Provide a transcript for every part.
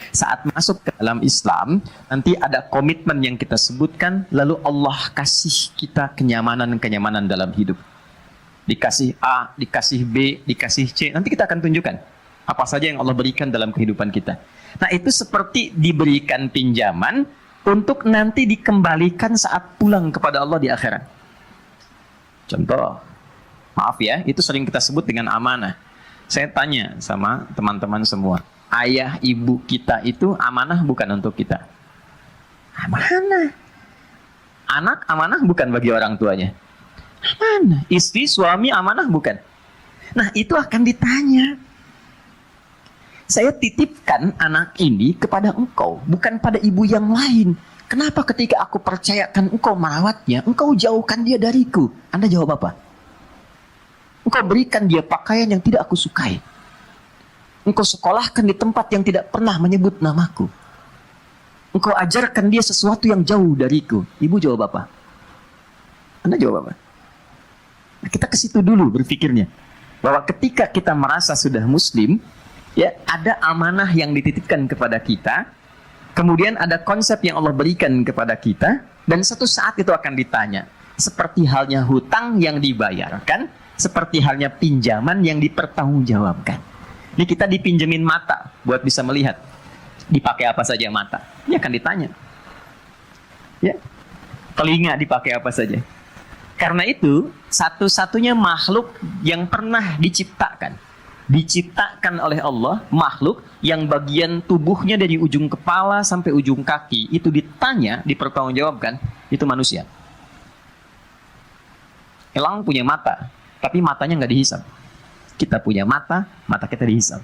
Saat masuk ke dalam Islam, nanti ada komitmen yang kita sebutkan, lalu Allah kasih kita kenyamanan-kenyamanan dalam hidup. Dikasih A, dikasih B, dikasih C, nanti kita akan tunjukkan apa saja yang Allah berikan dalam kehidupan kita. Nah, itu seperti diberikan pinjaman untuk nanti dikembalikan saat pulang kepada Allah di akhirat. Contoh, maaf ya, itu sering kita sebut dengan amanah. Saya tanya sama teman-teman semua, ayah ibu kita itu amanah bukan untuk kita? Amanah. Anak amanah bukan bagi orang tuanya? Amanah. Istri, suami amanah bukan? Nah, itu akan ditanya. Saya titipkan anak ini kepada engkau, bukan pada ibu yang lain. Kenapa ketika aku percayakan engkau merawatnya, engkau jauhkan dia dariku? Anda jawab apa? Engkau berikan dia pakaian yang tidak aku sukai. Engkau sekolahkan di tempat yang tidak pernah menyebut namaku. Engkau ajarkan dia sesuatu yang jauh dariku. Ibu jawab apa? Anda jawab apa? Nah, kita ke situ dulu berpikirnya. Bahwa ketika kita merasa sudah muslim, ya, ada amanah yang dititipkan kepada kita. Kemudian ada konsep yang Allah berikan kepada kita. Dan satu saat itu akan ditanya. Seperti halnya hutang yang dibayarkan, seperti halnya pinjaman yang dipertanggungjawabkan. Ini kita dipinjemin mata buat bisa melihat. Dipakai apa saja mata? Ini akan ditanya. Ya. Telinga dipakai apa saja? Karena itu, satu-satunya makhluk yang pernah diciptakan oleh Allah, makhluk yang bagian tubuhnya dari ujung kepala sampai ujung kaki itu ditanya, dipertanggungjawabkan, itu manusia. Elang punya mata, tapi matanya nggak dihisap. Kita punya mata, mata kita dihisap.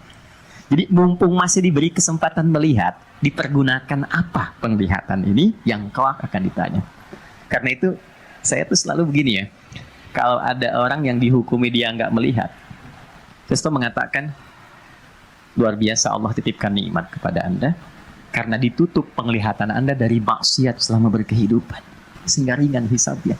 Jadi mumpung masih diberi kesempatan melihat, dipergunakan apa penglihatan ini yang kelak akan ditanya. Karena itu, saya tuh selalu begini ya. Kalau ada orang yang dihukumi dia nggak melihat, saya selalu mengatakan, luar biasa Allah titipkan nikmat kepada Anda, karena ditutup penglihatan Anda dari maksiat selama berkehidupan. Sehingga ringan hisabnya.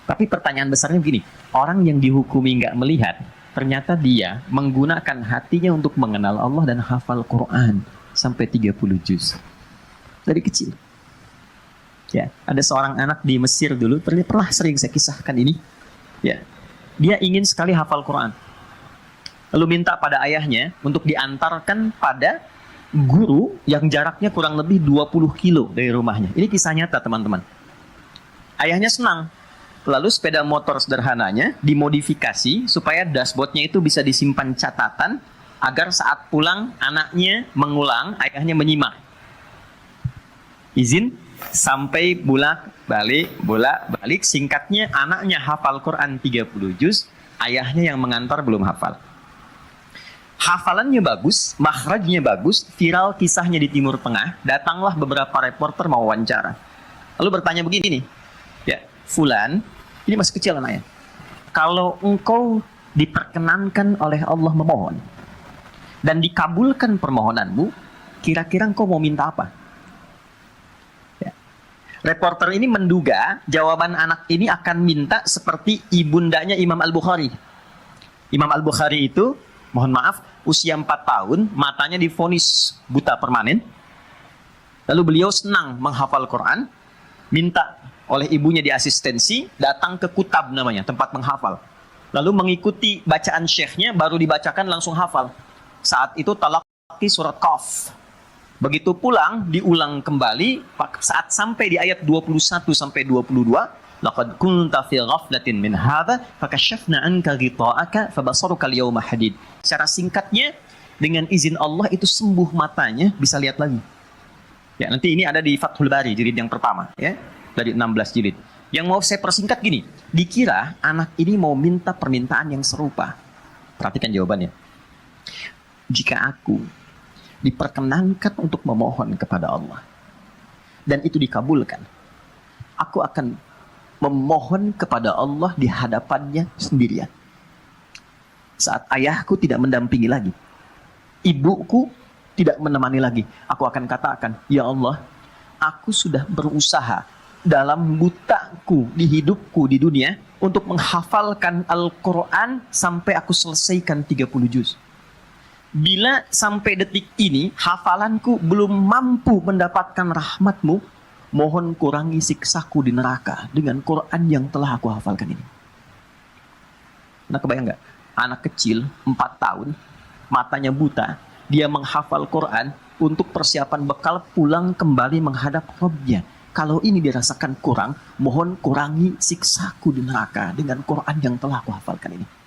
Tapi pertanyaan besarnya begini, orang yang dihukumi nggak melihat, ternyata dia menggunakan hatinya untuk mengenal Allah dan hafal Quran sampai 30 juz. Dari kecil. Ya, ada seorang anak di Mesir dulu, pernah sering saya kisahkan ini. Ya, dia ingin sekali hafal Quran. Lalu minta pada ayahnya untuk diantarkan pada guru yang jaraknya kurang lebih 20 kilo dari rumahnya. Ini kisah nyata, teman-teman. Ayahnya senang. Lalu sepeda motor sederhananya dimodifikasi supaya dashboardnya itu bisa disimpan catatan agar saat pulang anaknya mengulang, ayahnya menyimak. Izin sampai bolak-balik, singkatnya anaknya hafal Quran 30 juz, ayahnya yang mengantar belum hafal. Hafalannya bagus, makhrajnya bagus, viral kisahnya di Timur Tengah, datanglah beberapa reporter mau wawancara. Lalu bertanya begini nih, ya, Fulan, ini masih kecil anaknya. Kalau engkau diperkenankan oleh Allah memohon dan dikabulkan permohonanmu, kira-kira engkau mau minta apa? Ya. Reporter ini menduga jawaban anak ini akan minta seperti ibundanya Imam Al-Bukhari. Imam Al-Bukhari itu, mohon maaf, usia 4 tahun, matanya divonis buta permanen. Lalu beliau senang menghafal Quran, minta oleh ibunya di asistensi, datang ke kutab namanya, tempat menghafal. Lalu mengikuti bacaan syekhnya, baru dibacakan langsung hafal. Saat itu talaqi surat Qaf. Begitu pulang, diulang kembali, saat sampai di ayat 21 sampai 22, laqad kunta fi ghaflatin min hadza fakashafna anka ghita'aka fabasaruka al-yawma hadid. Secara singkatnya, dengan izin Allah itu sembuh matanya, bisa lihat lagi. Ya, nanti ini ada di Fathul Bari, jilid yang pertama, ya. Dari 16 jilid. Yang mau saya persingkat gini, dikira anak ini mau minta permintaan yang serupa. Perhatikan jawabannya. Jika aku diperkenankan untuk memohon kepada Allah dan itu dikabulkan, aku akan memohon kepada Allah di hadapannya sendirian. Saat ayahku tidak mendampingi lagi, ibuku tidak menemani lagi, aku akan katakan, ya Allah, aku sudah berusaha dalam butaku di hidupku di dunia untuk menghafalkan Al-Quran sampai aku selesaikan 30 juz. bila sampai detik ini hafalanku belum mampu mendapatkan rahmatmu, mohon kurangi siksaku di neraka dengan Quran yang telah aku hafalkan ini. Nah, kebayang nggak? Anak kecil 4 tahun, matanya buta, dia menghafal Quran untuk persiapan bekal pulang kembali menghadap Rabbnya. Kalau ini dirasakan kurang, mohon kurangi siksaku di neraka dengan Quran yang telah aku hafalkan ini.